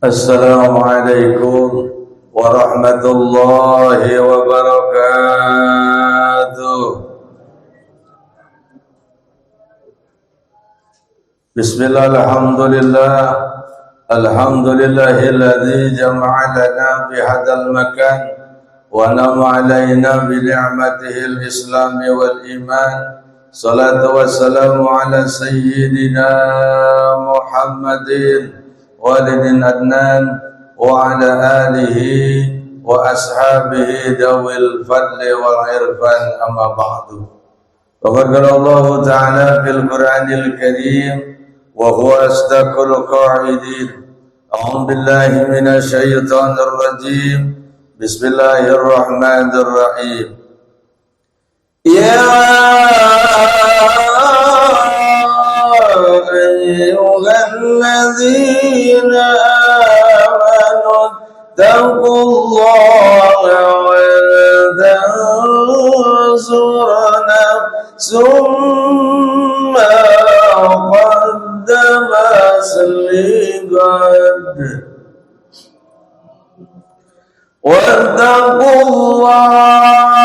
Assalamualaikum warahmatullahi wabarakatuh. Bismillah, alhamdulillahilladzi jama'a lana bihadzal makan wa nama alaina bi ni'matihil islam wal iman. Salatu wassalamu ala sayyidina Muhammadin walidin adnan wa ala alihi wa ashabihi dawil fadli wal irfan amma ba'du. Faqad qala Allah ta'ala fil Qur'anil Karim wa huwa asdaqul qa'idin. A'udzu billahi minasy syaithanir rajim. Bismillahirrahmanirrahim. Ya ayyuhalladzina amanu taqullaha wal tanzur nafsum ma qaddamat ligad wattaqullaha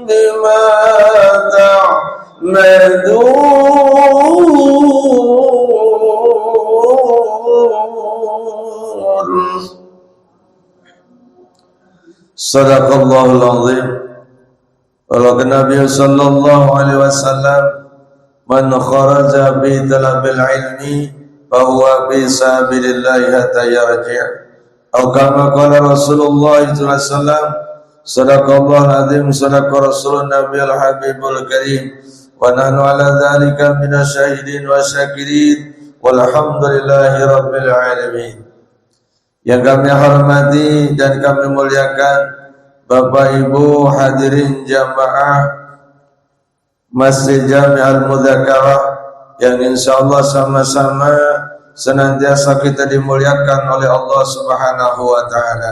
bima ta'madun. Sadaqallahul azim. Qala Nabi sallallahu alaihi wasallam, man kharaja bi talabil ilmi fa huwa fi sabilillahi hatta yarji'. Atau kama qala Rasulullah sallallahu alaihi wasallam, sadaqallahul azim, sadaqa Rasulun Nabiyul Habibul Karim, wa nahnu ala dzalika minasyahidin wa syakirin walhamdulillahi rabbil alamin. Yang kami hormati dan kami muliakan Bapak Ibu hadirin jamaah Masjid Jami' Al-Mudzakarah yang insyaallah sama-sama senantiasa kita dimuliakan oleh Allah Subhanahu wa taala.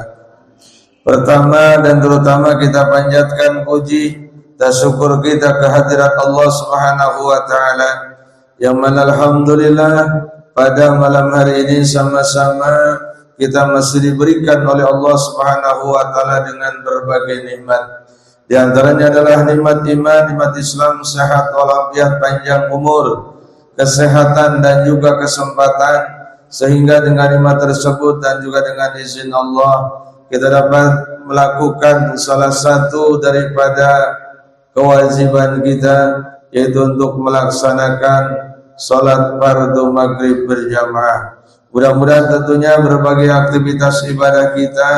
Pertama dan terutama kita panjatkan puji dan syukur kita kehadirat Allah Subhanahu wa taala yang mana alhamdulillah pada malam hari ini sama-sama kita masih diberikan oleh Allah Subhanahu wa taala dengan berbagai nikmat. Di antaranya adalah nikmat iman, nikmat Islam, sehat walafiat, panjang umur, kesehatan dan juga kesempatan, sehingga dengan nikmat tersebut dan juga dengan izin Allah kita dapat melakukan salah satu daripada kewajiban kita, yaitu untuk melaksanakan salat fardu maghrib berjamaah. Mudah-mudahan tentunya berbagai aktivitas ibadah kita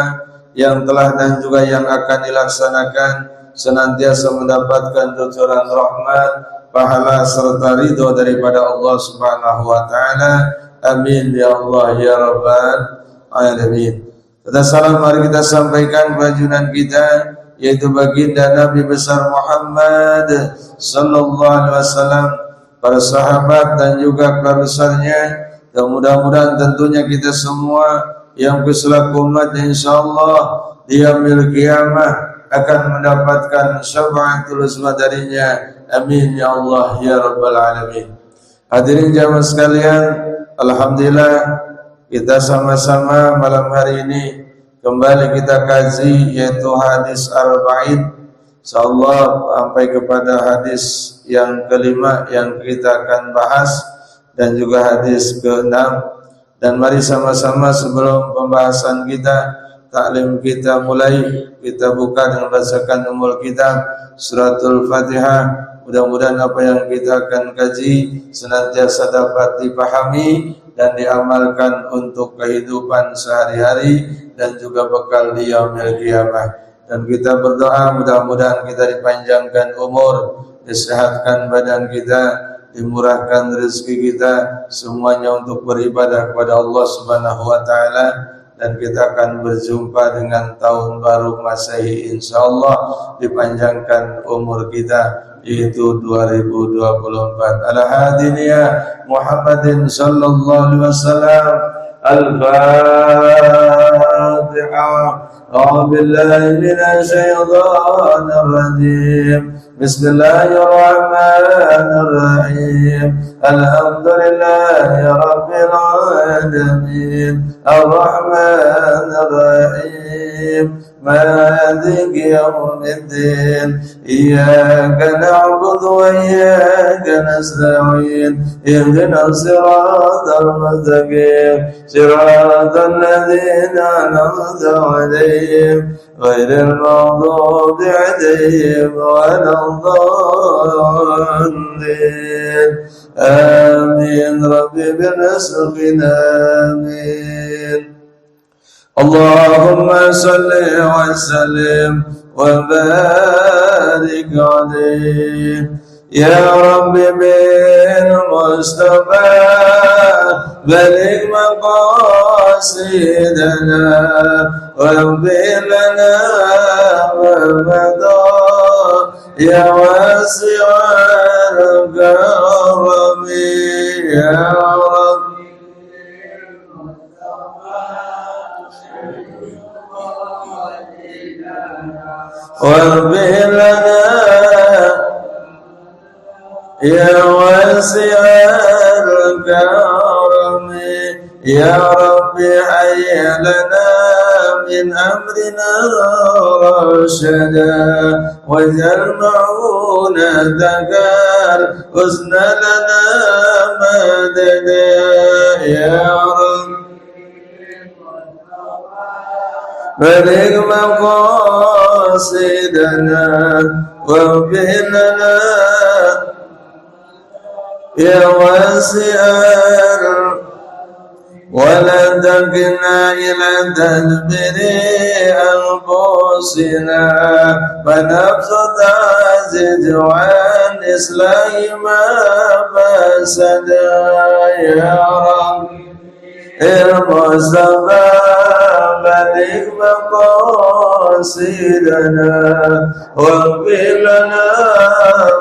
yang telah dan juga yang akan dilaksanakan senantiasa mendapatkan cucuran rahmat, pahala serta ridho daripada Allah Subhanahu wa taala. Amin ya Allah ya rabbal alamin. Pada salam mari kita sampaikan bajunan kita, yaitu baginda Nabi besar Muhammad sallallahu alaihi wasallam, para sahabat dan juga keluarga besarnya. Dan mudah-mudahan tentunya kita semua yang selaku umat insyaallah di yaumil qiyamah akan mendapatkan syafaatul uzma darinya. Amin ya Allah ya rabbal alamin. Hadirin jamaah sekalian, alhamdulillah kita sama-sama malam hari ini kembali kita kaji yaitu hadis arba'in. Insyaallah sampai kepada hadis yang kelima yang kita akan bahas dan juga hadis ke-6. Dan mari sama-sama sebelum pembahasan kita, taklim kita mulai, kita buka dengan bacakan umul kitab suratul Fatihah. Mudah-mudahan apa yang kita akan kaji senantiasa dapat dipahami dan diamalkan untuk kehidupan sehari-hari dan juga bekal di yaumil qiyamah. Dan kita berdoa mudah-mudahan kita dipanjangkan umur, disehatkan badan kita, dimurahkan rezeki kita semuanya untuk beribadah kepada Allah Subhanahu wa taala, dan kita akan berjumpa dengan tahun baru Masehi insyaallah, dipanjangkan umur kita. itu 2024. Al-Hadiniya Muhammadin sallallahu alaihi wasallam. Al-Fatihah. أعوذ بالله من الشيطان الرجيم بسم الله الرحمن الرحيم الحمد لله رب العالمين الرحمن الرحيم مالك يوم الدين إياك نعبد وإياك نستعين اهدنا الصراط المستقيم صراط الذين أنعمت عليهم غير المغضوب عليهم ولا الضالين آمين رب برزقنا آمين اللهم صل وسلم وبارك عليه يا رب بالمصطفى بلغ مقاصدنا واغفر لنا ما مضى يا واسع الكرم يا رب واغفر لنا يا واسع الكرم يا رب هيئ لنا من أمرنا رشدا واجعل معونتك الحسن لنا مددا يا رب بلغ مقاصدنا واغفر لنا يا واسع ولا تكلنا إلى تدبير أنفسنا فنفس تعزز عن إصلاح ما فسد يا رب المصطفى بلغ مقاصدنا واغفر لنا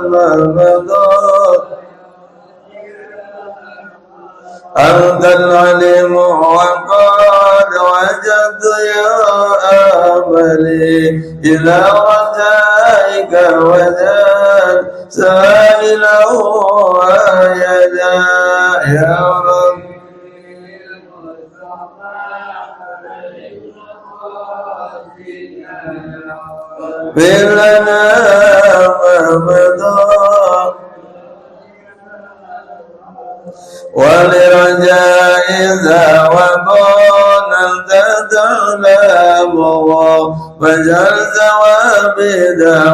ما مضى أنت العليم وقد وجدت يا آملي إلى رجائك وجد سائله يدا يا رب اغفر لنا ما مضى ولرجاء ذا وكون أنت تعلمه واجعل ثوابي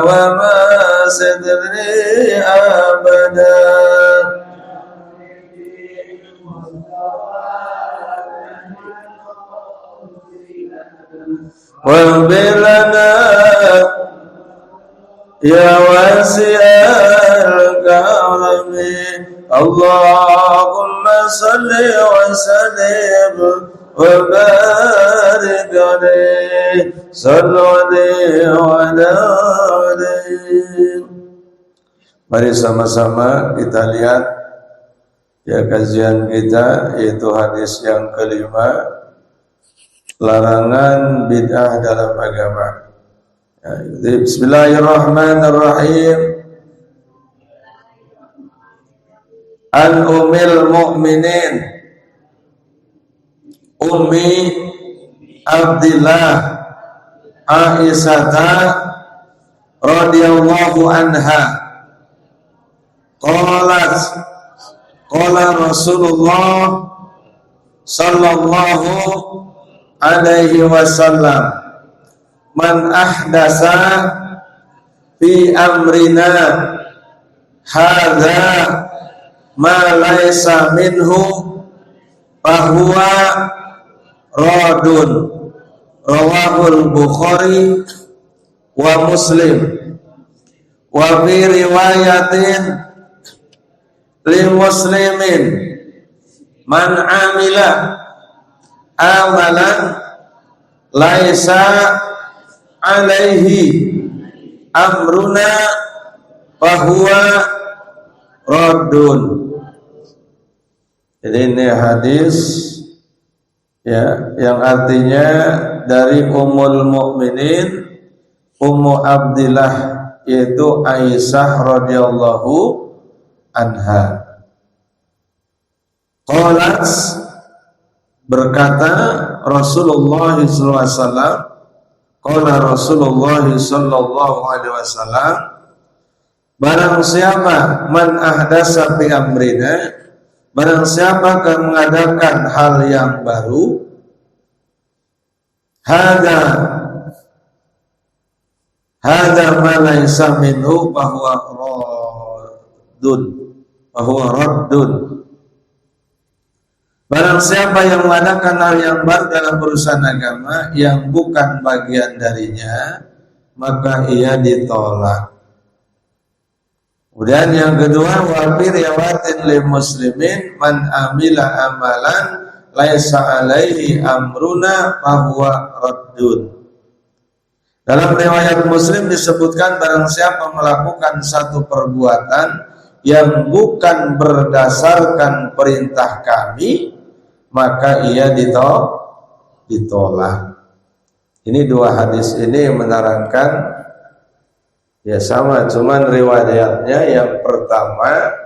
وما سترني أبدا واغفر لنا يا واسع الكرم اللهم صل وسلم وبارك عليه صلوا عليه وعلى عليه. Mari sama-sama kita lihat ya kajian kita, yaitu hadis yang kelima, larangan bid'ah dalam agama. Ya, Bismillahirrahmanirrahim. An ummil mu'minin Ummi Abdillah Aisyah radhiyallahu anha qalat qala Rasulullah sallallahu alaihi wasallam man ahdasa fi amrina hadza ma laisa minhu fahuwa radun. Rawahul Bukhari wa Muslim. Wa fi riwayatin li muslimin man amila amalan laisa alaihi amruna fahuwa raddun. Jadi ini hadis ya yang artinya dari Ummul Mukminin Ummu Abdillah, yaitu Aisyah radhiyallahu anha. Qalat, berkata Rasulullah sallallahu alaihi wasallam, qala Rasulullah sallallahu alaihi wasallam, barang siapa man ahdasa fi amrina, barang siapa yang mengadakan hal yang baru, hada ma laysa minhu bahwa raddun. Barang siapa yang mengadakan hal yang baru dalam urusan agama yang bukan bagian darinya, maka ia ditolak. Kemudian yang kedua, wa fi riwayatin lil muslimin man amila amalan laisa alaihi amruna fahuwa raddun. Dalam riwayat Muslim disebutkan barang siapa melakukan satu perbuatan yang bukan berdasarkan perintah kami, maka ia ditolak. Ini dua hadis ini menerangkan ya sama, cuman riwayatnya yang pertama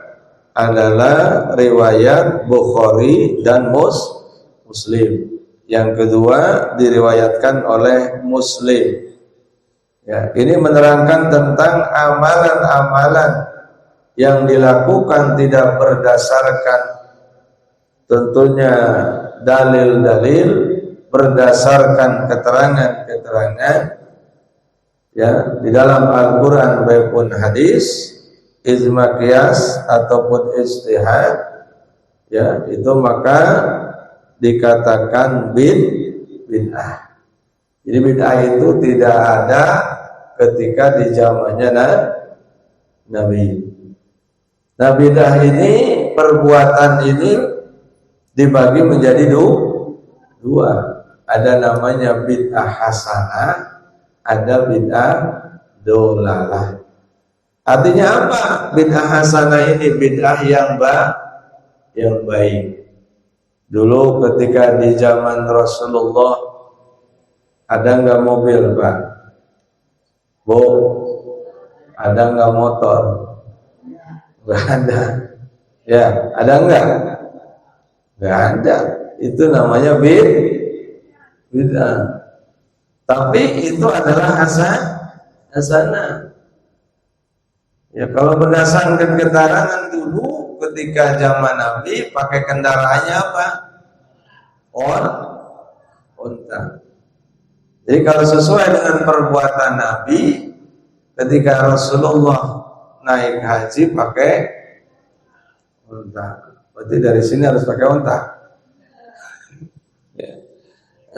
adalah riwayat Bukhari dan Muslim. Yang kedua diriwayatkan oleh Muslim. Ya, ini menerangkan tentang amalan-amalan yang dilakukan tidak berdasarkan tentunya dalil-dalil, berdasarkan keterangan-keterangan ya di dalam Al-Qur'an maupun hadis, ijma qiyas ataupun ijtihad, ya itu maka dikatakan bid'ah. Jadi bid'ah itu tidak ada ketika di zamannya Nabi. Nah, bid'ah ini, perbuatan ini dibagi menjadi dua. Ada namanya bid'ah hasanah, ada bid'ah dolalah. Artinya apa? Bid'ah hasanah ini bid'ah yang baik. Dulu ketika di zaman Rasulullah ada nggak mobil, Pak? Bu, ada nggak motor? Nggak ada. Ya, ada nggak? Nggak ada. Itu namanya bid'ah. Tapi itu adalah hasanah. Ya, kalau berdasarkan keterangan dulu ketika zaman Nabi pakai kendaraannya apa? Unta. Jadi kalau sesuai dengan perbuatan Nabi, ketika Rasulullah naik haji pakai unta, berarti dari sini harus pakai unta. Ya.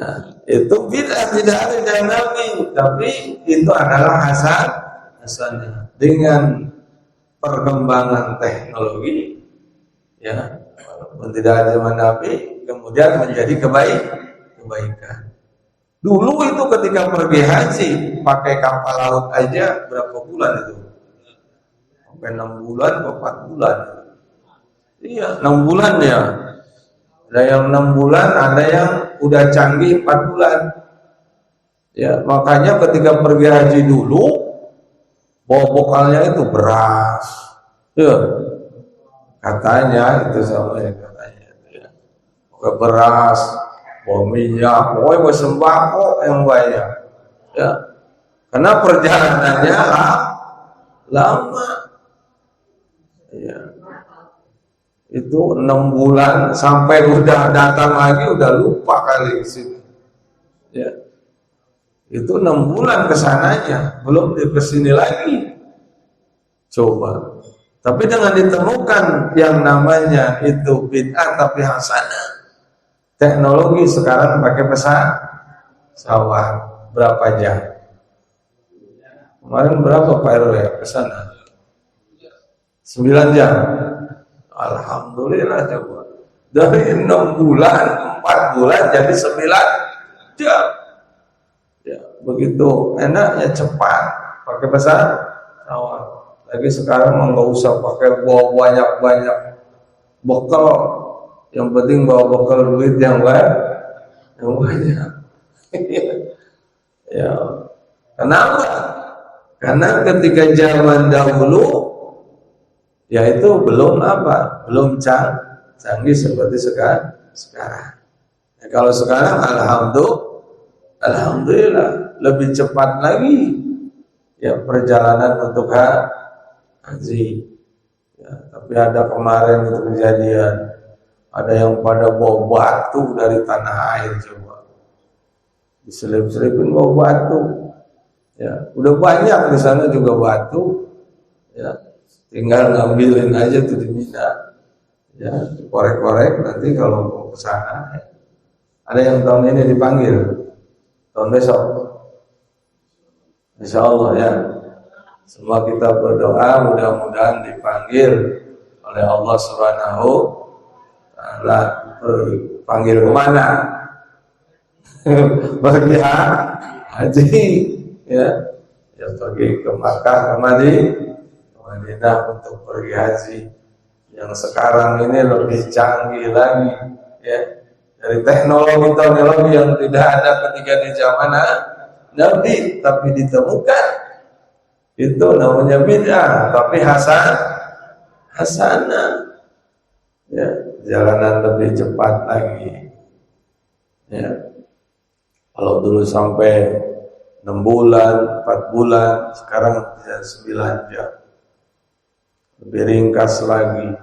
Nah, itu bid'ah tidak ada dari Nabi, tapi itu adalah hasanah. Dengan perkembangan teknologi, ya, walaupun tidak ada zaman Nabi, kemudian menjadi kebaikan. Dulu itu ketika pergi haji pakai kapal laut aja berapa bulan itu? Sampai 6 bulan atau 4 bulan. Iya, 6 bulan ya. Ada yang 6 bulan, ada yang udah canggih 4 bulan. Ya, makanya ketika pergi haji dulu bawa bekalnya itu beras. Ya. Katanya itu sama ya katanya ya. Pakai beras, bawa minyak, bawa sembako yang banyak, ya, karena perjalanannya lama, ya, itu 6 bulan sampai udah datang lagi udah lupa kali di situ, ya, itu 6 bulan kesananya, belum di kesini lagi, coba, tapi dengan ditemukan yang namanya itu bid'ah tapi hasanah. Teknologi sekarang pakai pesawat berapa jam? Kemarin berapa Pak RW ya ke sana? 9 jam. Alhamdulillah coba. Dari 6 bulan, 4 bulan jadi 9 jam. Ya, begitu enaknya cepat pakai pesawat. Lagi sekarang mah nggak usah pakai bawa banyak-banyak bekal, yang penting bawa bekal duit yang banyak. Ya, kenapa? Karena ketika zaman dahulu, ya itu belum apa, belum canggih seperti sekarang. Ya, kalau sekarang alhamdulillah lebih cepat lagi ya perjalanan untuk haji. Ya, tapi ada kemarin itu kejadian, ada yang pada bawa batu dari tanah air, coba diselip-selipin bawa batu. Ya, udah banyak di sana juga batu. Ya, tinggal ngambilin aja tuh di Mina. Ya, korek-korek nanti kalau mau ke sana. Ada yang tahun ini dipanggil, tahun besok. Insya Allah ya. Semua kita berdoa mudah-mudahan dipanggil oleh Allah Subhanahu Ta'ala. Panggil kemana? Pergi haji, ya pergi ke Makkah, ke Madinah untuk pergi haji. Yang sekarang ini lebih canggih lagi, ya, dari teknologi yang tidak ada ketika di zaman Nabi, tapi ditemukan. Itu namanya bid'ah, tapi hasanah. Ya, jalanan lebih cepat lagi. Ya. Kalau dulu sampai 6 bulan, 4 bulan, sekarang bisa 9 jam. Lebih ringkas lagi.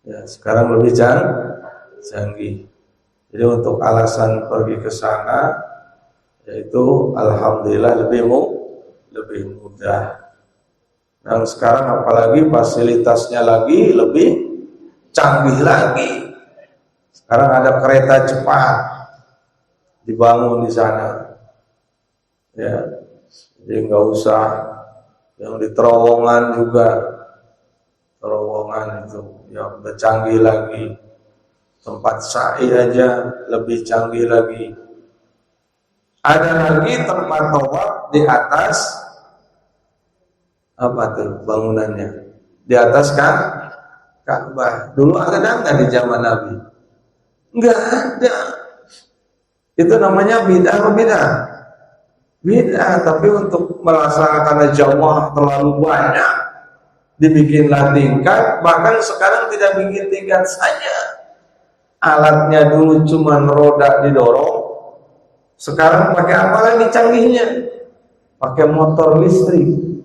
Ya, sekarang lebih canggih. Jadi untuk alasan pergi ke sana, yaitu alhamdulillah lebih mudah. Dan sekarang apalagi fasilitasnya lagi lebih canggih lagi. Sekarang ada kereta cepat dibangun di sana. Ya, jadi nggak usah yang di terowongan juga. Terowongan itu yang udah canggih lagi. Tempat sa'i aja lebih canggih lagi. Ada lagi tempat tawaf di atas apa tuh bangunannya? Di atas Ka'bah. Dulu ada nggak di zaman Nabi? Nggak ada. Itu namanya bid'ah. Bid'ah, tapi untuk melaksanakan jamaah terlalu banyak, dibikinlah tingkat. Bahkan sekarang tidak bikin tingkat saja. Alatnya dulu cuma roda didorong. Sekarang pakai apa lagi canggihnya? Pakai motor listrik.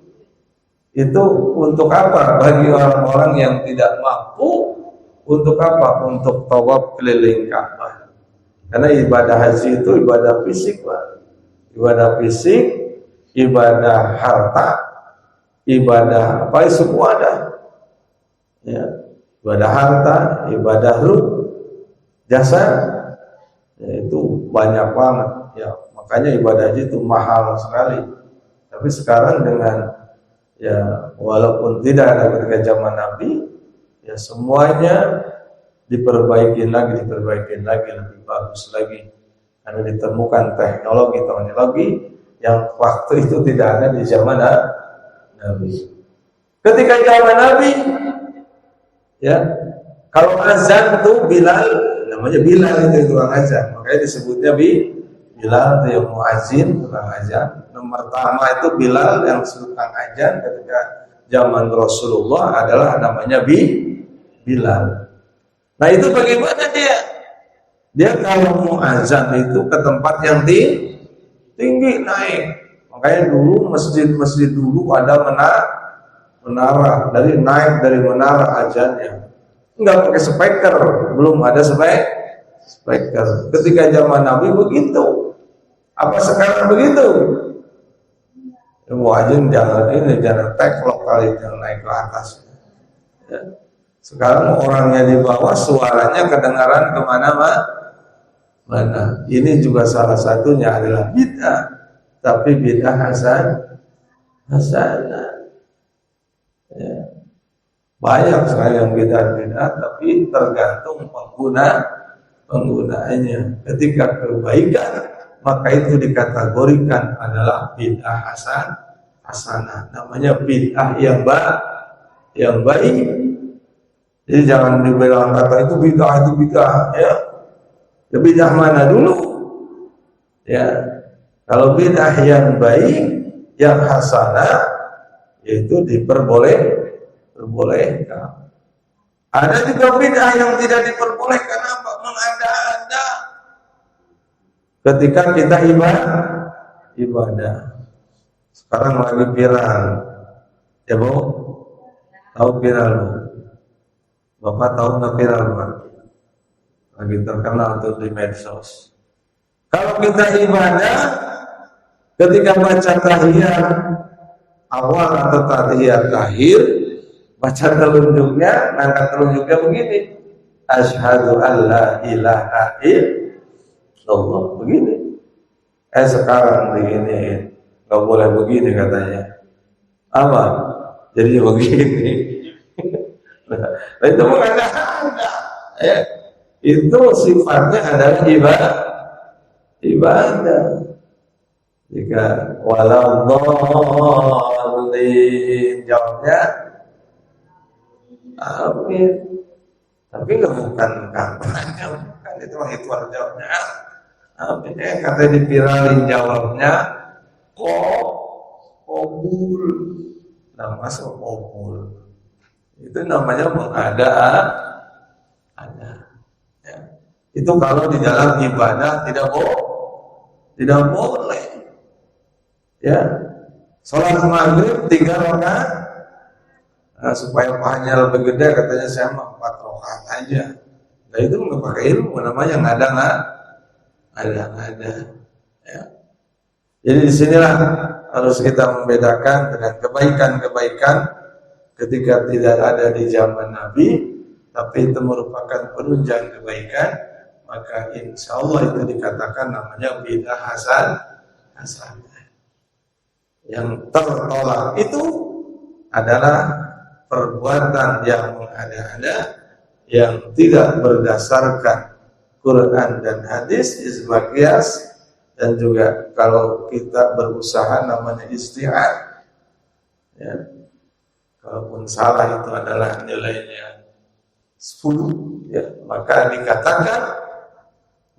Itu untuk apa? Bagi orang-orang yang tidak mampu. Untuk apa? Untuk tawaf keliling Ka'bah. Karena ibadah haji itu ibadah fisik, Pak. Ibadah fisik, ibadah harta, ibadah apa? Semua ada. Ya, ibadah harta, ibadah ruh, jasa, ya, itu banyak banget. Ya, makanya ibadah haji itu mahal sekali. Tapi sekarang dengan ya walaupun tidak ada ketika zaman Nabi, ya semuanya diperbaikin lagi lebih bagus lagi, karena ditemukan teknologi yang waktu itu tidak ada di zaman Nabi. Ketika zaman Nabi, ya kalau azan tuh Bilal, namanya Bilal itu tukang azan, makanya disebutnya Bilal itu yang muazin, tukang azan. Nomor pertama itu Bilal yang tukang azan ketika zaman Rasulullah adalah namanya Bilal. Nah itu bagaimana dia? Dia kalau mau azan itu ke tempat yang tinggi naik. Makanya dulu masjid dulu ada menara dari menara azannya. Enggak pakai speaker, belum ada speaker. Ketika zaman Nabi begitu. Apa sekarang begitu? Muazin jangan teklok kali, jangan naik ke atas. Ya. Sekarang orangnya di bawah, suaranya kedengaran kemana-mana. Ini juga salah satunya adalah bid'ah, tapi bid'ah hasanah. Ya. Banyak sekali yang bid'ah, tapi tergantung penggunaannya. Ketika kebaikan, maka itu dikategorikan adalah bid'ah hasanah. hasanah, namanya bid'ah yang baik. Jadi jangan dibilang kata itu bid'ah ya. Ya bid'ah mana dulu? Ya. Kalau bid'ah yang baik, yang hasanah, yaitu diperbolehkan. Ada juga bid'ah yang tidak diperbolehkan, apa? Mengada-ada ketika kita ibadah. Sekarang lagi viral, ya Bu? Tahu viral Bu? Bapak tahu nggak viral Pak? Lagi terkenal tuh di medsos. Kalau kita ibadah, ketika baca tahiyat awal atau tahiyat akhir, baca telunjuknya, angkat telunjuknya begini, asyhadu an la ilaha illallah, begini. Sekarang begini, nggak boleh begini katanya. Apa? Jadi begini. Nah, itu mengada-ada. Ya. Itu sifatnya adalah ibadah. Jika walau dhalin, jawabnya amin. Tapi nggak bukan kampanye, kan itu jawabnya amin. Kata dipiralin jawabnya qabul. Nah, masuk qabul. Itu namanya mengada-ada. Ya. Itu kalau di dalam ibadah tidak boleh. Ya, sholat maghrib 3 rakaat. Nah, supaya pahanya lebih gede, katanya saya mah 4 rakaat aja. Nah, itu nggak pakai ilmu, namanya ngada-ngada. Ya. Jadi disinilah harus kita membedakan dengan kebaikan-kebaikan ketika tidak ada di zaman Nabi, tapi itu merupakan penunjang kebaikan, maka insya Allah itu dikatakan namanya bid'ah hasanah. Yang tertolak itu adalah perbuatan yang mengada-ada, yang tidak berdasarkan Quran dan hadis, isbah qiyas, dan juga kalau kita berusaha namanya istihad. Ya. Kalaupun salah itu adalah nilainya 10, ya, maka dikatakan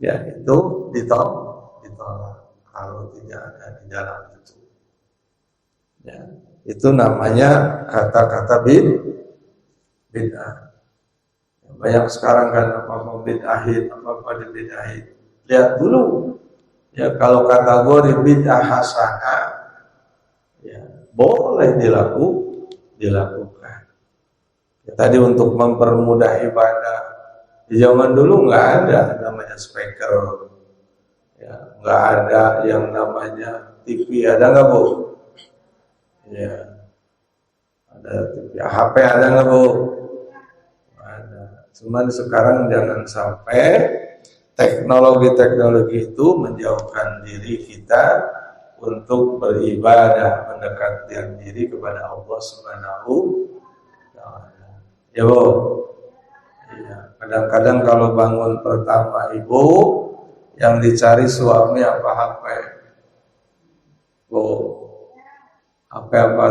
ya itu ditolak kalau tidak ada di dalam itu. Ya, itu namanya kata-kata bid'ah. Banyak sekarang kan apa-apa bid'ahin, apa-apa dibid'ahin. Lihat dulu. Ya, kalau kategori bid'ah hasanah, ya boleh dilakukan. Ya, tadi untuk mempermudah ibadah, di zaman dulu nggak ada namanya speaker, ya nggak ada yang namanya TV, ada nggak Bu? Ya, ada TV, HP ada nggak Bu? Ada. Cuman sekarang jangan sampai teknologi itu menjauhkan diri kita untuk beribadah, mendekatkan diri kepada Allah Subhanahu wa Ta'ala. Ya Bu. Ya, kadang-kadang kalau bangun pertama ibu, yang dicari suami apa HP? Bu. HP apa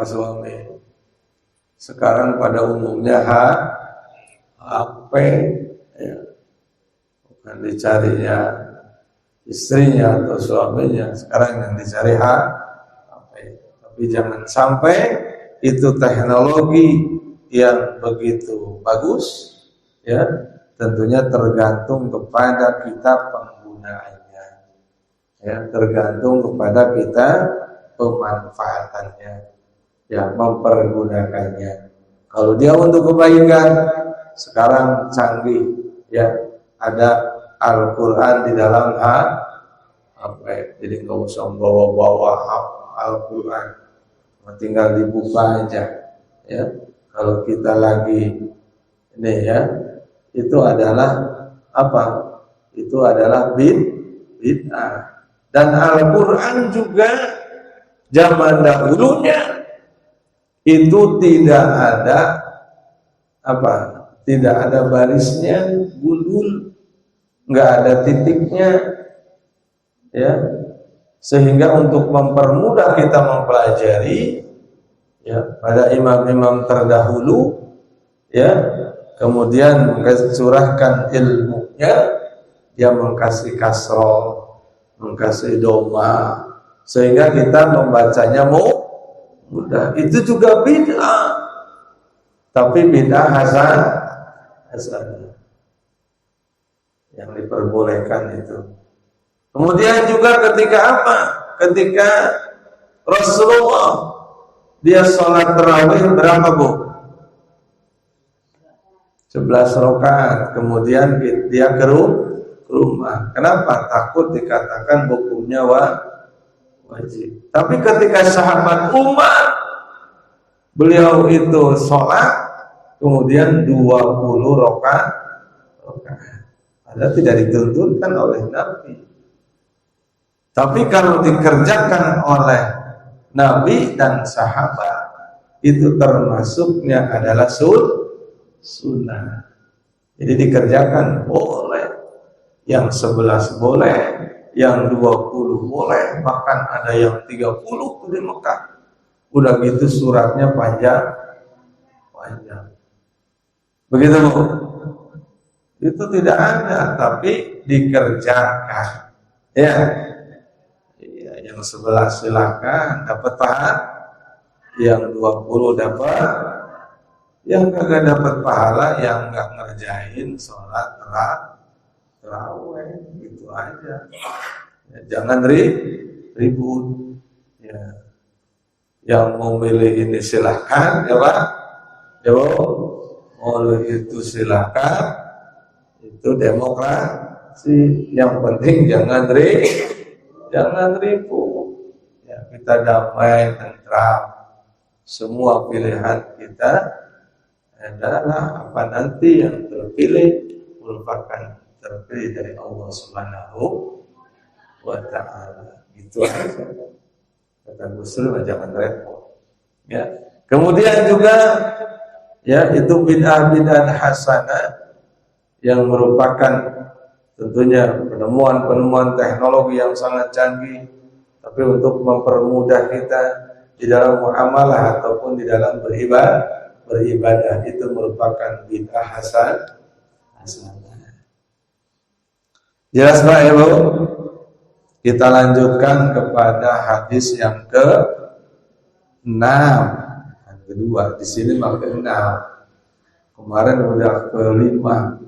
suami? Sekarang pada umumnya HP, ya. Bukan dicarinya istrinya atau suaminya, sekarang yang dicari HP. Tapi jangan sampai itu teknologi yang begitu bagus, ya tentunya tergantung kepada kita penggunaannya, ya tergantung kepada kita pemanfaatannya, ya mempergunakannya. Kalau dia untuk kebaikan, sekarang canggih, ya ada Al-Quran di dalam HP, jadi nggak usah bawa Al-Quran, tinggal dibuka aja. Ya, kalau kita lagi ini ya, itu adalah apa? Itu adalah bid'ah. Dan Al-Quran juga zaman dahulunya itu tidak ada apa? Tidak ada barisnya, gundul, nggak ada titiknya, ya. Sehingga untuk mempermudah kita mempelajari, ya, pada imam-imam terdahulu, ya, kemudian mencurahkan ilmunya, dia mengkasih kasroh, mengkasih doma, sehingga kita membacanya mudah. Itu juga bid'ah, tapi bid'ah hasan yang diperbolehkan itu. Kemudian juga ketika apa? Ketika Rasulullah dia sholat tarawih berapa, Bu? 11 rakaat. Kemudian dia ke rumah. Kenapa? Takut dikatakan hukumnya wajib. Tapi ketika sahabat Umar, beliau itu sholat kemudian 20 rakaat. Ada tidak dituntunkan oleh Nabi. Tapi kalau dikerjakan oleh Nabi dan sahabat, itu termasuknya adalah sunnah. Jadi dikerjakan boleh, yang 11 boleh, yang 20 boleh, bahkan ada yang 30 di Mekah. Udah gitu suratnya panjang. Begitu, Bu? Itu tidak ada, tapi dikerjakan. Ya. Yang 11 silakan dapat pahala, yang 20 dapat, yang kagak dapat pahala yang nggak ngerjain sholat tarawih, gitu aja. Ya, jangan ribut. Ya. Yang mau milih ini silakan, ya Pak. Ya, mau itu silakan, itu demokrasi. Yang penting jangan ribut, ya, kita damai, tentram. Semua pilihan kita adalah apa nanti yang terpilih merupakan terpilih dari Allah Subhanahu wa Ta'ala. Itu aja. Kata Muslim, jangan repot. Ya. Kemudian juga, ya, itu bid'ah hasanah yang merupakan tentunya penemuan teknologi yang sangat canggih, tapi untuk mempermudah kita di dalam muamalah ataupun di dalam beribadah itu merupakan bid'ah hasanah. Jelas Pak, ya, Bu? Kita lanjutkan kepada hadis yang ke-6. Yang kedua, di sini makin 6. Kemarin udah ke-5,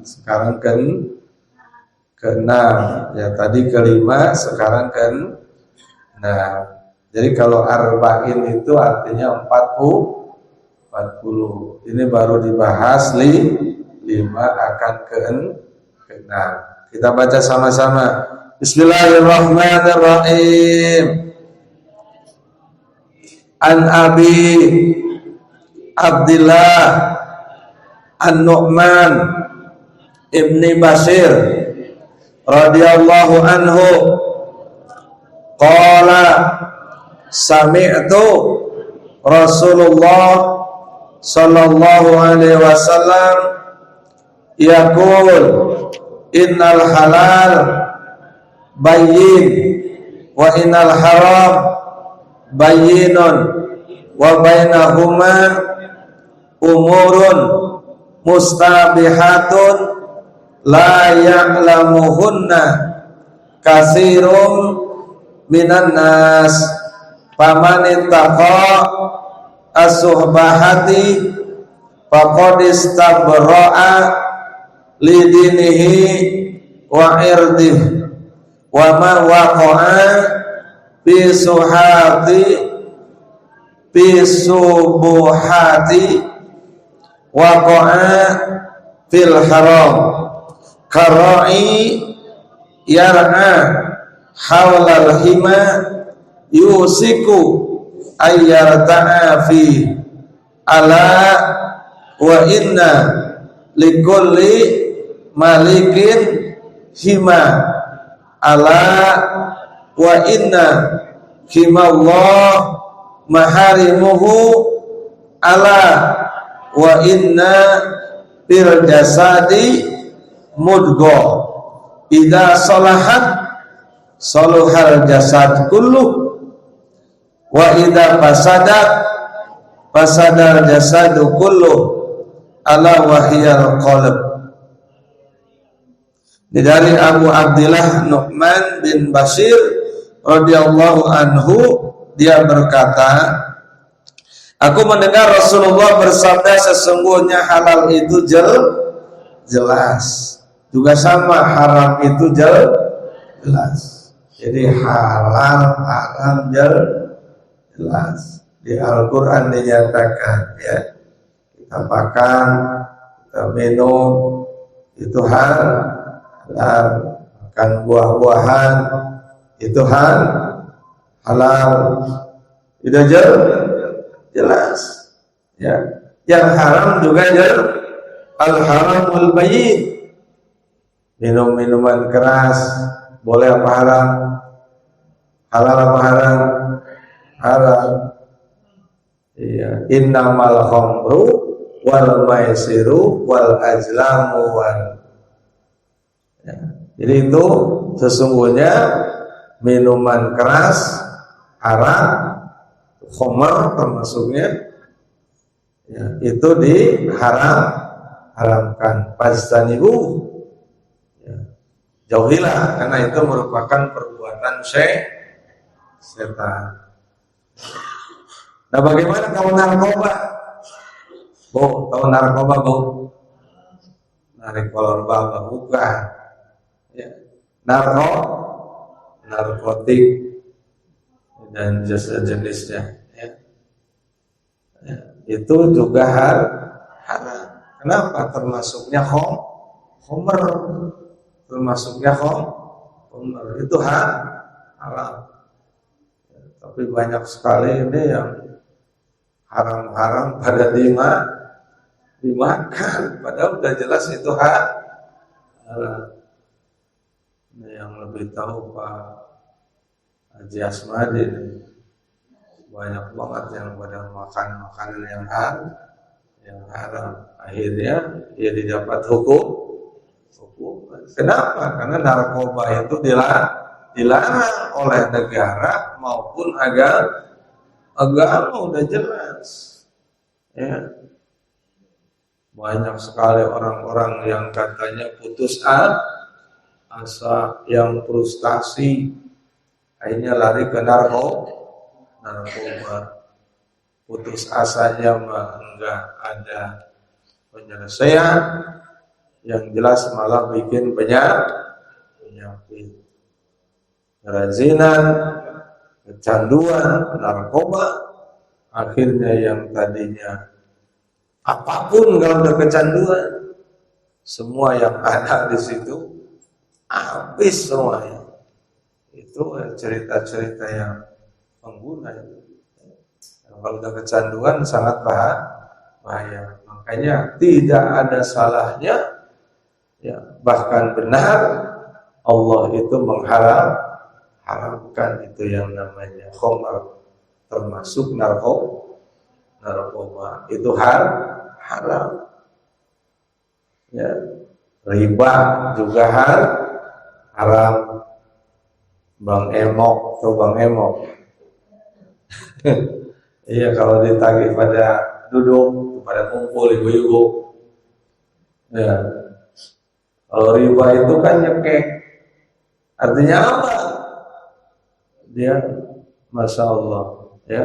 sekarang ke-6, ya, tadi ke-5, sekarang ke-6. Jadi kalau arba'in itu artinya 40. Ini baru dibahas 5 akan ke-6. Kita baca sama-sama. Bismillahirrahmanirrahim. An Abi Abdillah An-Nu'man Ibni Bashir radhiyallahu anhu qala sami'tu Rasulullah sallallahu alaihi wasallam yaqul innal halal bayyin wa innal haram bayyinun wa bainahuma umurun mustabihatun la ya'lamuhunna katsirum minan nas faman ittaqa as-suhbahati faqad istabra'a lidinihi wa irdihi wa ma waqa'a fi subuhati waqa'a fil haram karai yar'a hawlal hima yusiku ayyarta'a fi ala wa inna likulli malikin hima ala wa inna himallah maharimuhu ala wa inna fil jasadi mudghah idza salahat saluhal jasad kullu wa idza fasadal jasadu kullu ala wahyal qalb. Dari Abu Abdillah Nu'man bin Bashir radhiyallahu anhu, dia berkata, aku mendengar Rasulullah bersabda, sesungguhnya halal itu jelas, juga sama haram itu jelas. Jadi halal haram jelas. Di Al-Quran dinyatakan, ya, kita makan, kita minum itu halal, makan buah-buahan itu halal, itu jelas. Ya, yang haram juga al-haramul bayyin. Minum-minuman keras boleh apa haram? Halal apa haram? Halal. Iya, innamal khamru wal maisiru wal azlamu wal. Ya, jadi itu sesungguhnya minuman keras haram, khamr termasuknya, ya, itu diharamkan. Fastanibu, ya, jauhilah, karena itu merupakan perbuatan setan. Nah, bagaimana kalau narkoba? Bu, tahu narkoba, Bu? Narik kolor bawah, bukan. Ya. Narkotik dan jenis-jenisnya, ya. Ya, itu juga haram. Kenapa? Termasuknya khamr, termasuknya khamr, itu haram. Ya, tapi banyak sekali ini yang haram-haram pada dimakan, padahal udah jelas itu haram. Yang lebih tahu Pak Haji Asmadi, banyak banget yang pada makan makanan yang haram. Akhirnya dia didapat hukum. Kenapa? Karena narkoba itu dilarang oleh negara maupun agama, udah jelas. Ya. Banyak sekali orang-orang yang katanya putus asa, yang frustasi, akhirnya lari ke narkoba. Putus asanya mah enggak ada penyelesaian, yang jelas malah bikin penyakit. Kerajinan, kecanduan, narkoba, akhirnya yang tadinya apapun kalau udah kecanduan, semua yang ada di situ habis semuanya. Itu cerita-cerita yang pengguna. Kalau udah kecanduan sangat bahaya. Makanya tidak ada salahnya, ya, bahkan benar Allah itu mengharamkan itu yang namanya khamr, termasuk narkoba itu haram. Ya, riba juga haram. Bang Emok atau Bang Emok. Iya, kalau ditagih pada duduk, pada kumpul ibu-ibu. Ya. Kalau riba itu kan nyekek. Artinya apa? Dia, Masya Allah, ya.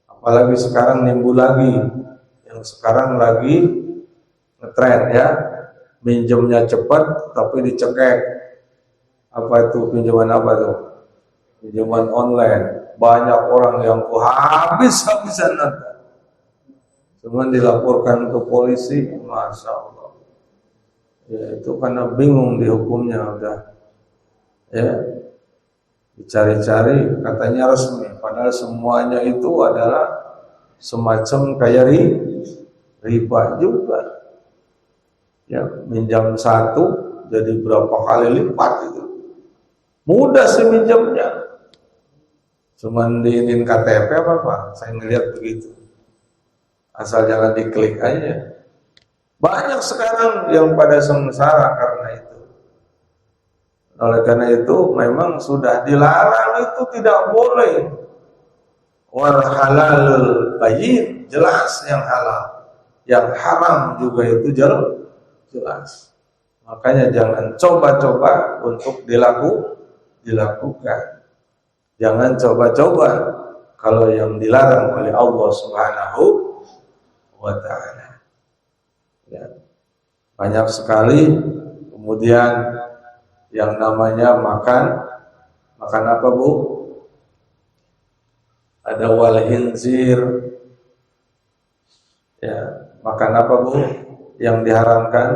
Apalagi sekarang nimbul lagi, yang sekarang lagi ngetren, ya, minjemnya cepat tapi dicekek. Apa itu pinjaman apa tuh? Pinjaman online. Banyak orang yang habis-habisan nanti. Cuman dilaporkan ke polisi, Masya Allah. Ya, itu karena bingung dihukumnya udah. Ya, dicari-cari katanya resmi, padahal semuanya itu adalah semacam kayak riba juga. Ya, minjam satu jadi berapa kali lipat itu. Mudah sih minjamnya. Cuman diinin KTP apa? Saya ngelihat begitu. Asal jangan diklik aja. Banyak sekarang yang pada sengsara karena itu. Oleh karena itu memang sudah dilarang, itu tidak boleh. Wal halal bayyin, jelas yang halal. Yang haram juga itu jelas. Makanya jangan coba-coba untuk dilakukan. Jangan coba-coba kalau yang dilarang oleh Allah Subhanahu wa ta'ala. Ya. Banyak sekali kemudian yang namanya makan apa Bu? Ada wal hinzir. Ya, makan apa Bu? Yang diharamkan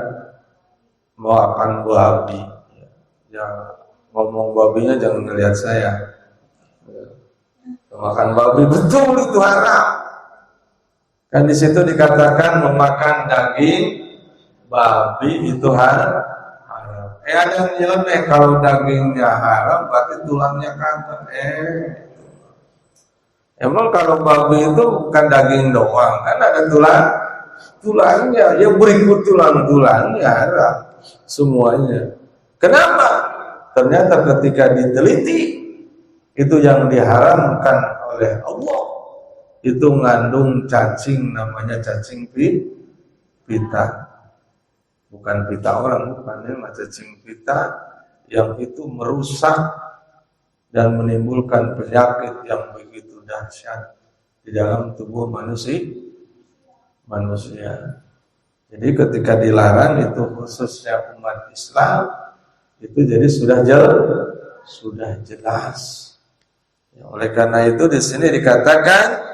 makan babi. Ya, ngomong babinya jangan ngelihat saya. Ya. Makan babi betul itu haram. Kan di situ dikatakan memakan daging babi itu haram. Ada yang nyeleneh, kalau dagingnya haram berarti tulangnya kata. Emang kalau babi itu bukan daging doang, kan ada tulangnya. Ya berikut tulangnya haram semuanya. Kenapa? Ternyata ketika diteliti, itu yang diharamkan oleh Allah itu mengandung cacing, namanya cacing pita. Bukan pita orang, bukan, ini cacing pita yang itu merusak dan menimbulkan penyakit yang begitu dahsyat di dalam tubuh manusia. Jadi ketika dilarang itu khususnya umat Islam itu jadi sudah jelas. Ya, oleh karena itu di sini dikatakan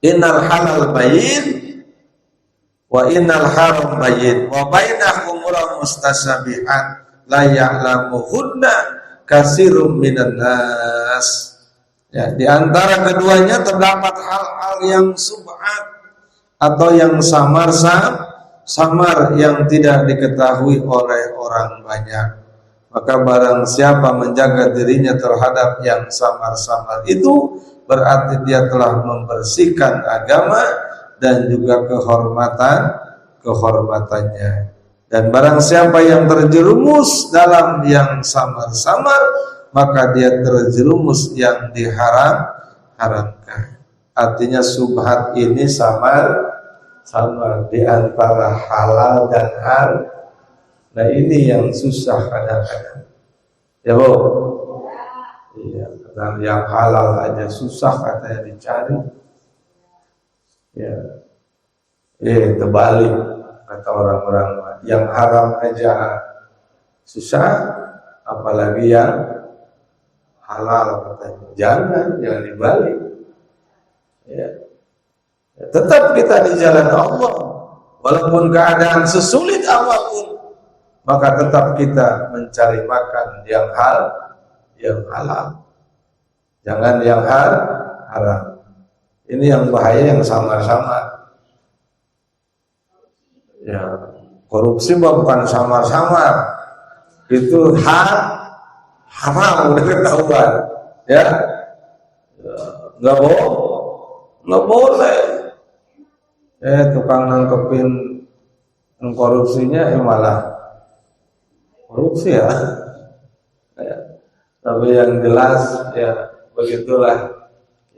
innal halal bayyin wa innal haram bayyin wa bainahum mustasabihat la ya'lamuhunna katsirun minan nas. Ya, di antara keduanya terdapat hal-hal yang subhat atau yang samar yang tidak diketahui oleh orang banyak. Maka barang siapa menjaga dirinya terhadap yang samar-samar itu, berarti dia telah membersihkan agama dan juga kehormatannya. Dan barang siapa yang terjerumus dalam yang samar-samar, maka dia terjerumus yang diharamkan. Artinya subhat ini samar di antara halal dan haram. Nah ini yang susah kadang-kadang. Ya Bu? Iya, dan yang halal aja susah katanya dicari. Ya, terbalik kata orang-orang, yang haram aja susah, apalagi yang halal katanya. Jangan dibalik. Ya. Tetap kita di jalan Allah, walaupun keadaan sesulit apapun, maka tetap kita mencari makan yang halal. Jangan yang haram. Ini yang bahaya, yang samar-samar. Ya, korupsi bukan samar-samar. Itu haram udah ketahuan. Ya. Enggak boleh. Tukang nangkepin korupsinya malah korupsi ya. Tapi yang jelas ya begitulah.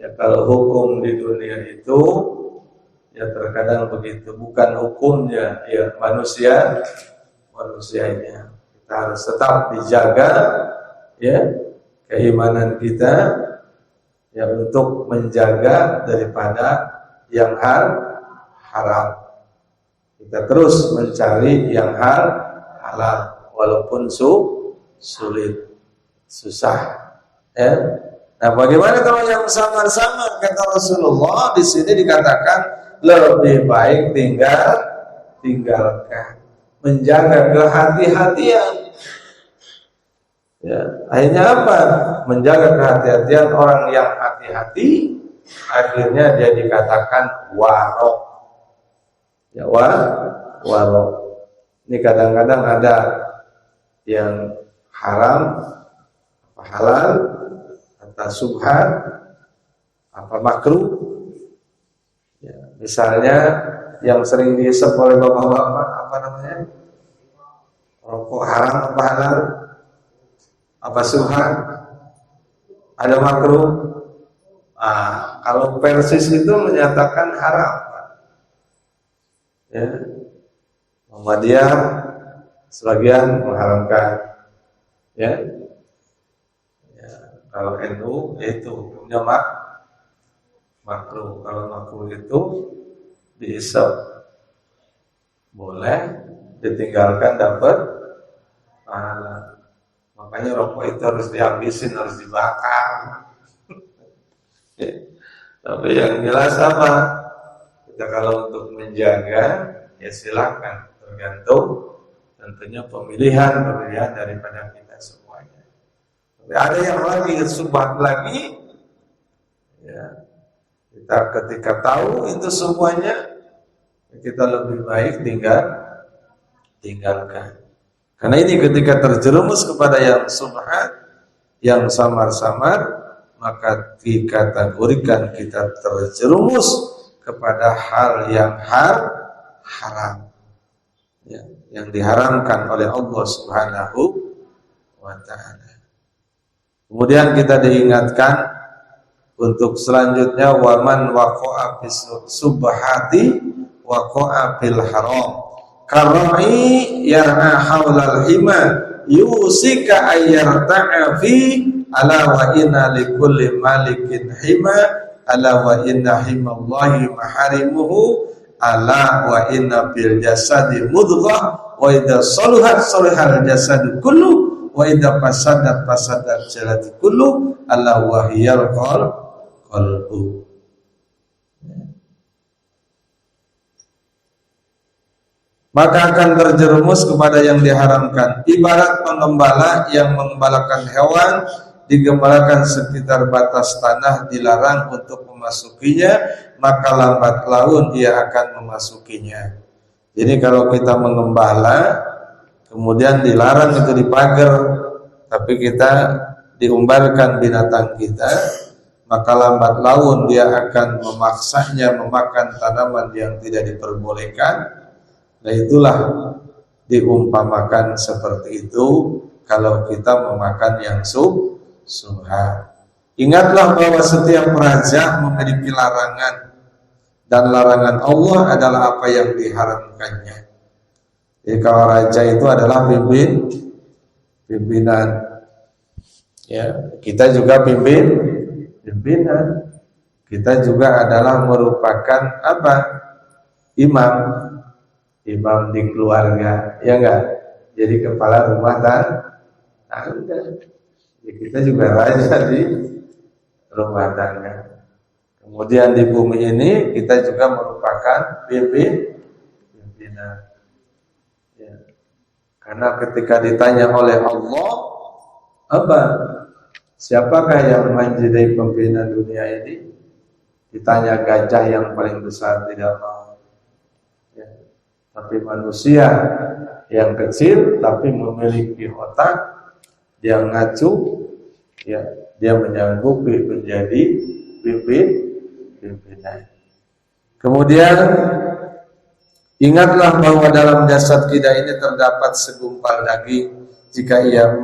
Ya kalau hukum di dunia itu ya terkadang begitu, bukan hukumnya ya manusianya. Kita harus tetap dijaga ya keimanan kita ya untuk menjaga daripada yang haram. Kita terus mencari yang halal walaupun sulit, susah ya. Nah, bagaimana kalau yang samar-samar? Kata Rasulullah di sini dikatakan lebih baik tinggalkan, menjaga kehati-hatian. Ya, akhirnya apa? Menjaga kehati-hatian orang yang hati-hati, akhirnya dia dikatakan warok. Ya, warok. Ini kadang-kadang ada yang haram, apa halal, subhat, apa makruh. Ya, misalnya yang sering dihisap oleh bapak-bapak apa namanya? Rokok haram apa halal? Apa subhan? Ada makruh? Kalau Persis itu menyatakan haram. Ya. Muhammadiyah sebagian mengharamkan. Ya. Kalau NU itu hukumnya makruh. Kalau makruh itu diisap, boleh, ditinggalkan dapat pahala. Makanya rokok itu harus dihabisin, harus dibakar. Tapi yang jelas apa? Kita kalau untuk menjaga, ya silakan, tergantung tentunya pemilihan daripada kita semuanya. Tapi ada yang lagi subhat lagi, ya kita ketika tahu itu semuanya, kita lebih baik tinggalkan. Karena ini ketika terjerumus kepada yang subhat, yang samar-samar, maka dikategorikan kita terjerumus kepada hal yang haram, ya, yang diharamkan oleh Allah Subhanahu wa ta'ala. Kemudian kita diingatkan untuk selanjutnya, waman waqa'a bis subhati waqa'a bil haram karai yar'a haulal hima yusika ayyarta'a fi ala wa inna likulli malikin hima ala wa inna himallahi maharimuhu ala wa inna bil jasadi mudghah wa idza saluhat salihal jasadu kullu wa idza fasadat jasadu kullu ala wa hiyal qalbu. Maka akan terjerumus kepada yang diharamkan. Ibarat pengembala yang mengembalakan hewan, digembalakan sekitar batas tanah, dilarang untuk memasukinya, maka lambat laun ia akan memasukinya. Jadi kalau kita mengembala, kemudian dilarang itu di pagar, tapi kita diumbarkan binatang kita, maka lambat laun dia akan memaksanya memakan tanaman yang tidak diperbolehkan. Nah itulah diumpamakan seperti itu kalau kita memakan yang subhat. Ingatlah bahwa setiap raja memiliki larangan, dan larangan Allah adalah apa yang diharamkannya. Jadi kalau raja itu adalah pimpinan, ya kita juga pimpinan. Kita juga adalah merupakan apa? Imam di keluarga, ya enggak? Jadi kepala rumah tangga. Ya, kita juga raja di rumah tangga. Kemudian di bumi ini kita juga merupakan pimpinan. Ya. Karena ketika ditanya oleh Allah, apa? Siapakah yang menjadi pimpinan dunia ini? Ditanya gajah yang paling besar tidak mau. Tapi manusia yang kecil tapi memiliki otak, dia ngacu, ya dia menyanggupi menjadi pimpinan. Kemudian ingatlah bahwa dalam jasad kita ini terdapat segumpal daging. Jika ia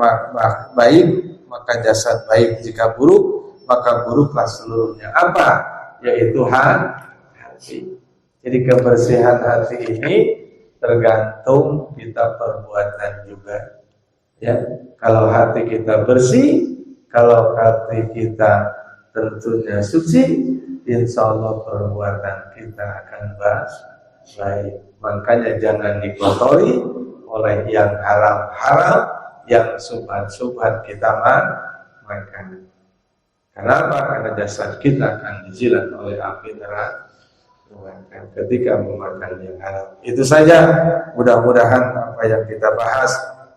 baik, maka jasad baik. Jika buruk, maka buruklah seluruhnya. Apa? Yaitu hati. Jadi kebersihan hati ini tergantung kita perbuatan juga. Ya, kalau hati kita bersih, kalau hati kita tentunya suci, insya Allah perbuatan kita akan baik. Makanya jangan dikotori oleh yang haram-haram, yang subhat-subhat kita makan. Kenapa? Karena jasad kita akan dijilat oleh api neraka ketika memakan yang haram. Itu saja, mudah-mudahan apa yang kita bahas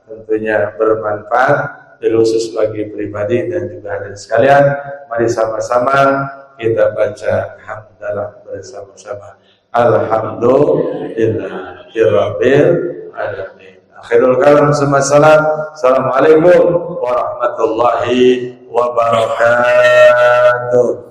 tentunya bermanfaat, khusus bagi pribadi dan juga hadirin sekalian. Mari sama-sama kita baca hamdalah bersama-sama. Alhamdulillahirabbil alamin. Akhirul kalam salam. Assalamualaikum warahmatullahi wabarakatuh.